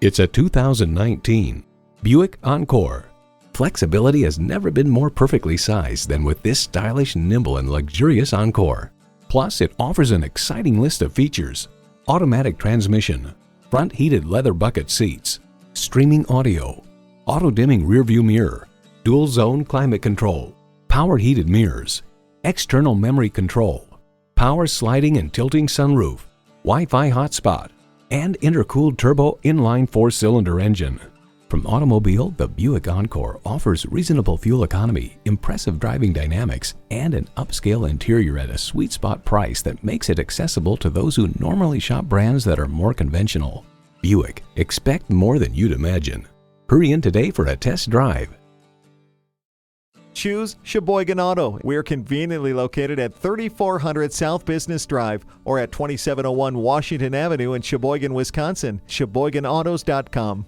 It's a 2019 Buick Encore. Flexibility has never been more perfectly sized than with this stylish, nimble, and luxurious Encore. Plus, it offers an exciting list of features: automatic transmission, front heated leather bucket seats, streaming audio, auto-dimming rearview mirror, dual-zone climate control, power heated mirrors, external memory control, power sliding and tilting sunroof, Wi-Fi hotspot, and intercooled turbo inline 4-cylinder engine. From automobile, the Buick Encore offers reasonable fuel economy, impressive driving dynamics, and an upscale interior at a sweet spot price that makes it accessible to those who normally shop brands that are more conventional. Buick, expect more than you'd imagine. Hurry in today for a test drive. Choose Sheboygan Auto. We're conveniently located at 3400 South Business Drive or at 2701 Washington Avenue in Sheboygan, Wisconsin. SheboyganAutos.com.